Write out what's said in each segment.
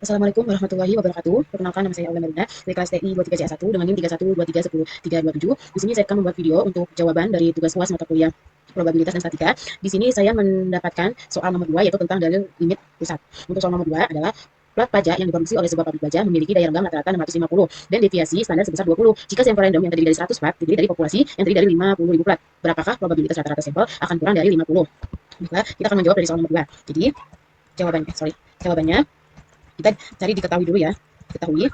Assalamualaikum warahmatullahi wabarakatuh. Perkenalkan, nama saya Aula Marina dari kelas TI 23CA1 dengan NIM 312310-327. Di sini saya akan membuat video untuk jawaban dari tugas UAS mata kuliah probabilitas dan statistika. Di sini saya mendapatkan soal nomor 2 yaitu tentang dalil limit pusat. Untuk soal nomor 2 adalah plat pajak yang diproduksi oleh sebuah pabrik baja memiliki daya renggam rata-rata 650 dan deviasi standar sebesar 20. Jika sampel random yang terdiri dari 100 plat terdiri dari populasi yang terdiri dari 50.000 plat, berapakah probabilitas rata-rata sampel akan kurang dari 50? Maka kita akan menjawab dari soal nomor 2. Jadi jawabannya kita cari diketahui dulu ya. Ketahui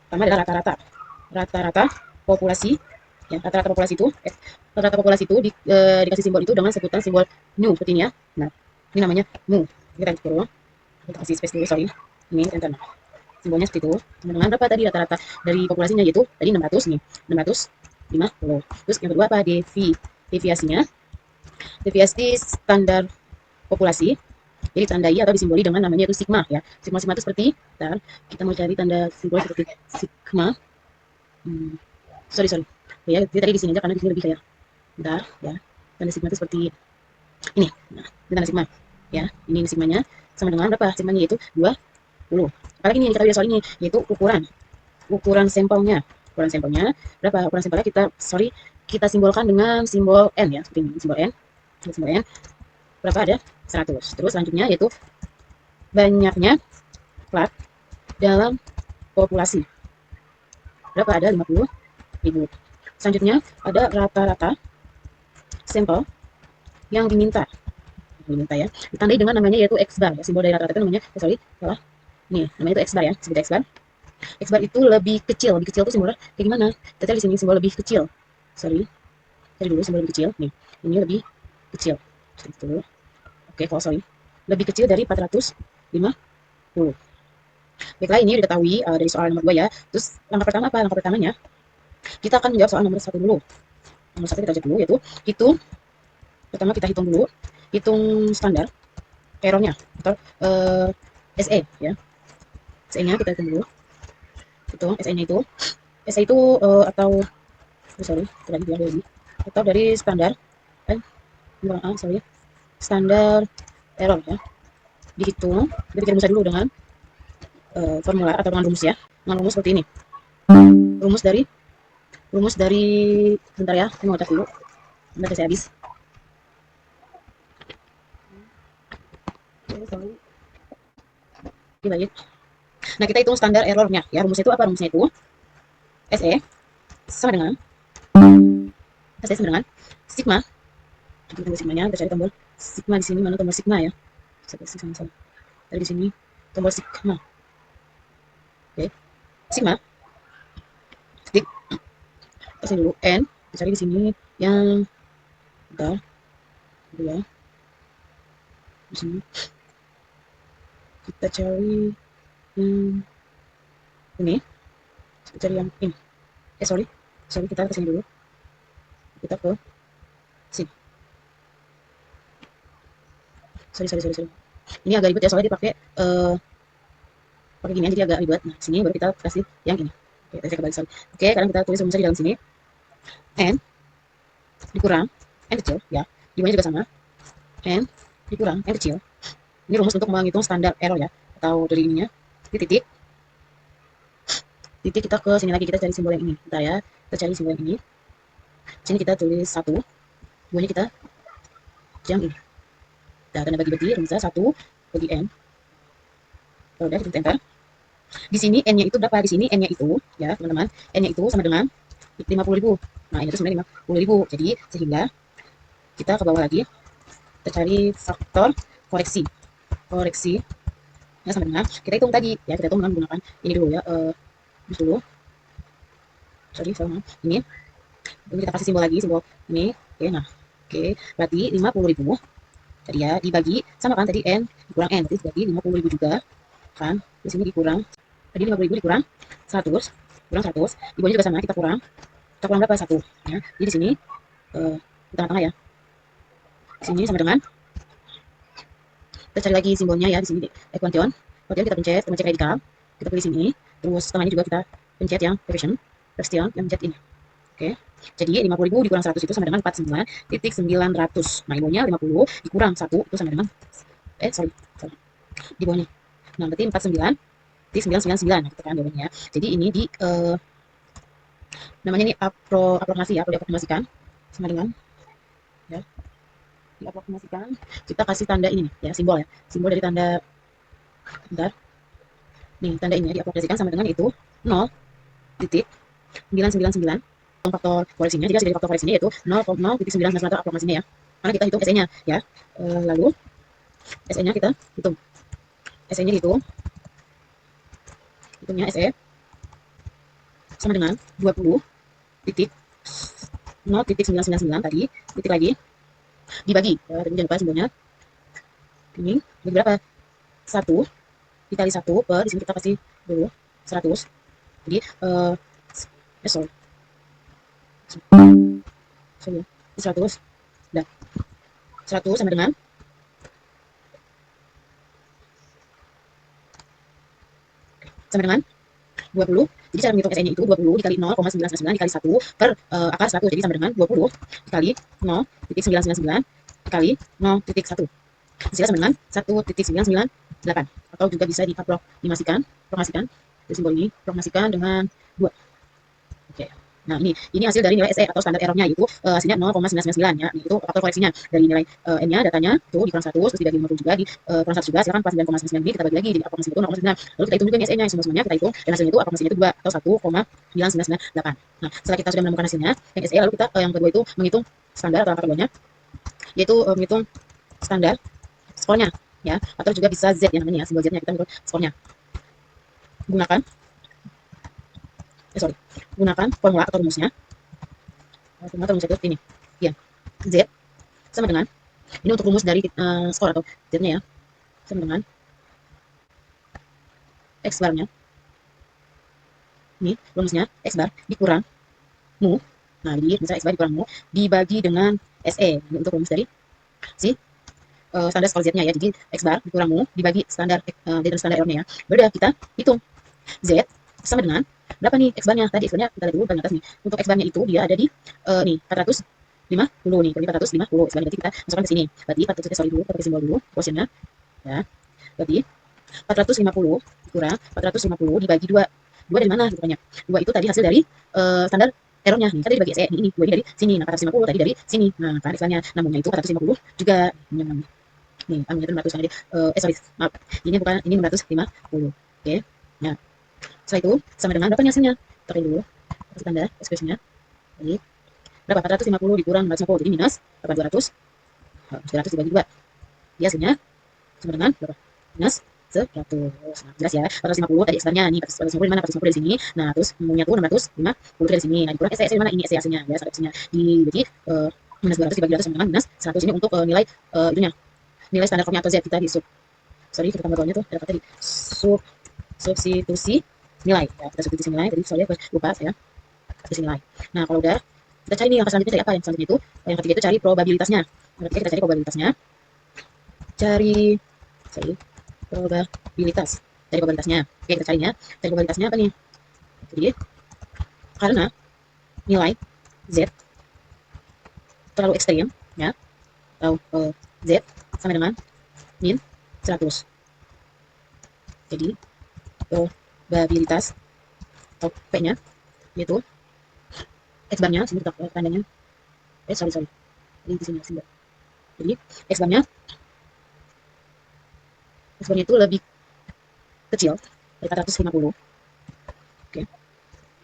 pertama adalah rata-rata populasi ya. Rata-rata populasi itu dikasih simbol itu dengan sebutan simbol nu seperti ini ya. Nah, ini namanya nu. Kita dulu, kita kasih space dulu, sorry, ini enter. Nah, simbolnya seperti itu. Dengan berapa tadi rata-rata dari populasinya, yaitu tadi 600 nih, 650. Terus yang kedua apa? Deviasinya, deviasi standar populasi. Jadi ditandai atau disimboli dengan namanya itu sigma ya. Sigma itu seperti, bentar, kita mau cari tanda simbol seperti sigma. Sorry. Ya, jadi tadi di sini aja karena di sini lebih kayak, bentar ya. Tanda sigma itu seperti ini. Nah, ini tanda sigma ya. Ini sigmanya sama dengan berapa? Sigmanya yaitu 20. Apalagi ini yang kita lihat soal ini yaitu ukuran sampelnya. Ukuran sampelnya berapa? Ukuran sampelnya kita simbolkan dengan simbol N ya, seperti ini, simbol N. Simbol N berapa? Ada 100. Terus selanjutnya yaitu banyaknya plat dalam populasi. Berapa? Ada 50.000. Selanjutnya ada rata-rata sampel yang diminta ya. Ditandai dengan namanya yaitu X bar ya. Simbol dari rata-rata itu namanya, salah. Nih, namanya itu X bar ya. Sebut X bar. X bar itu lebih kecil itu simbolnya kayak gimana? Kita lihat di sini simbol lebih kecil. Cari dulu simbol lebih kecil. Nih, ini lebih kecil. Itu. Oke, lebih kecil dari 450. Baiklah, ini diketahui dari soal nomor 2 ya. Terus langkah pertama apa? Langkah pertamanya kita akan menjawab soal nomor 1 dulu. Nomor 1 kita cek dulu, yaitu pertama kita hitung dulu, hitung standar errornya atau SE ya. SE-nya kita hitung dulu. SE-nya itu atau atau dari standar standar error ya. Dihitung, kita bikin rumusnya dulu dengan formula atau dengan rumus ya. Dengan rumus seperti ini. Rumus dari bentar ya, saya mau cek dulu. Bentar saya habis. Baik. Nah, kita hitung standar errornya ya. Rumusnya itu apa? Rumusnya itu SE sama dengan sigma. Kita tombol sigmanya, kita cari tombol sigma di sini, mana tombol sigma ya? Sama. Dari di sini tombol sigma. Oke. Sigma. Klik. Kasih dulu N, kita cari di sini yang bentar. Ya. Di sini kita cari yang ini. Kita cari yang ini. Sorry, kita kesini dulu. Kita ke sini. Sorry. Ini agak ribet ya, soalnya dipakai pakai gini jadi agak ribet. Nah, sini baru kita kasih yang ini. Oke, saya kembali. Oke, sekarang kita tulis rumusnya di dalam sini. N dikurang N kecil ya. Di bawahnya juga sama. N dikurang N kecil. Ini rumus untuk menghitung standar error ya, atau dari ininya. Titik kita ke sini lagi, kita cari simbol yang ini. Bentar ya, kita cari simbol yang ini. Sini kita tulis 1. Bawahnya kita yang ini. Nah, tanda bagi-bagi rumusnya 1 bagi N. Kalau udah, kita enter. Di sini N-nya itu berapa? Di sini N-nya itu ya, teman-teman. N-nya itu sama dengan 50.000. Nah, ini itu sebenarnya 50.000. Jadi, sehingga kita ke bawah lagi. Kita cari faktor koreksi. Ya, sama dengan kita hitung tadi. Ya, kita hitung dengan menggunakan ini dulu ya. Dulu. Sama. Ini. Lalu kita kasih simbol lagi, simbol ini. Oke, nah. Oke, berarti 50.000. Tadi ya, dibagi sama kan tadi N dikurang N. Berarti dibagi 50.000 juga. Kan? Di sini dikurang. Tadi 50.000 dikurang 100. Kurang 100. Di bawahnya juga sama, kita kurang berapa? 1 ya. Jadi di sini di tengah-tengah ya. Di sini sama dengan, kita cari lagi simbolnya ya, di sini equation kita pencet radikal, kita pilih sini, terus tengahnya juga kita pencet yang fraction yang pencet ini. Oke. Jadi 50.000 dikurang 100 itu sama dengan 49.900. Nah, ini bawahnya 50 dikurang 1 itu sama dengan di bawahnya. Nah, berarti 49 0,999 gitu kan jawabannya. Jadi ini di namanya ini apromasi ya, perlu diapromasikan sama dengan ya, diapromasikan. Kita kasih tanda ini ya, simbol ya, simbol dari tanda, bentar, nih tanda ini ya, diapromasikan sama dengan itu 0,999 faktor koreksinya. Jadi hasil dari faktor koreksinya yaitu 0,999 apromasinya ya, karena kita hitung SE-nya ya. Lalu SE-nya kita hitung, SE-nya dihitung, hitungnya SE sama dengan 20 titik 0,999 tadi, titik lagi dibagi ya, tadi jangan lupa simbolnya ini bagi berapa, 1 dikali 1 per, di sini kita kasih dulu 100. Jadi sorry ya, 100 dah, 100 sama dengan sama dengan 20. Jadi cara menghitung SE-nya itu 20 dikali 0,999 dikali 1 per akar 100. Jadi sama dengan 20 dikali 0,999 dikali 0,1. Hasilnya sama dengan 1,998. Atau juga bisa diapromasikan, simbol ini, promasikan dengan 2. Oke. Nah, ini hasil dari nilai SE atau standar errornya, yaitu hasilnya 0,999 ya. Itu faktor koreksinya dari nilai N-nya, datanya itu dikurang 100, terus dibagi 50 juga, kurang 100 juga, silakan pas 9,99 kita bagi lagi, jadi apromasi itu 0,9. Lalu kita hitung juga SE-nya, semuanya kita hitung, dan hasilnya itu apromasinya itu 2 atau 1,998. Nah, setelah kita sudah menemukan hasilnya, yang SE, lalu kita yang kedua itu menghitung standar atau angka keduanya, yaitu menghitung standar skornya ya, atau juga bisa Z ya namanya ya, simbol Z-nya kita menghitung skornya. Gunakan formula atau rumusnya. Formula atau rumusnya itu ini. Ya. Z sama dengan, ini untuk rumus dari skor atau Z-nya ya, sama dengan X barnya. Ini rumusnya X bar dikurang mu. Nah, jadi misalnya X bar dikurang mu dibagi dengan SE. Ini untuk rumus dari si standar skor Z-nya ya. Jadi X bar dikurang mu dibagi standar error-nya ya. Baru kita hitung Z sama dengan berapa nih X barnya. Tadi X barnya kita lihat dulu bagian atas nih. Untuk X barnya itu dia ada di nih 450 nih. Berarti 450 X barnya, berarti kita masukkan ke sini. Berarti 400 dulu, kita pakai simbol dulu quotientnya ya. Berarti 450 kurang 450 dibagi 2. 2 dari mana rupanya? 2 itu tadi hasil dari standar errornya nih. Kan tadi dibagi SE ini 2 dari sini. Nah, 450 tadi dari sini. Nah, kan X barnya namunnya itu 450 juga nih, namunnya itu 600 kan. Jadi sorry, maaf. Ini bukan, ini 650. Oke. Nah, setelah itu sama dengan berapa hasilnya? Pakai dulu kasih tanda ekspresinya. Jadi berapa? 450 dikurang 450, jadi minus berapa? 200. 200 dibagi 2. Jadi hasilnya sama dengan berapa? Minus 100. Nah, jelas ya. 450 tadi X-barnya nih, 450 di mana? 450 dari sini. Nah, terus mu-nya tuh 650 dari sini. Nah, dikurang SE di mana? Ini SE hasilnya ya, hasilnya. Jadi minus 200 dibagi 200 sama dengan minus 100. Ini untuk nilai itunya. Nilai standar formnya atau Z kita di kita tambah bawahnya tuh ada kata di substitusi nilai ya, kita substitusi nilai tadi soalnya lupa saya substitusi nilai. Nah, kalau udah kita cari nih yang selanjutnya, cari apa yang selanjutnya itu, yang ketiga itu cari probabilitasnya. Nah, kita cari probabilitasnya, cari probabilitasnya. Oke, kita cari probabilitasnya apa nih? Jadi karena nilai Z terlalu ekstrim ya, atau Z sama dengan min 100. Jadi probabilitas atau P-nya yaitu X barnya, sini kita tandanya, sorry, ini di sini. Jadi X barnya itu lebih kecil dari 450. Oke.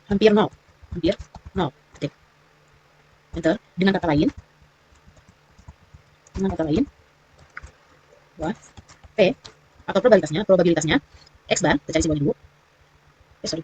Hampir 0. Oke. Enter. Dengan kata lain, bahwa P atau probabilitasnya X bar, kita cari simbolnya dulu. Sorry.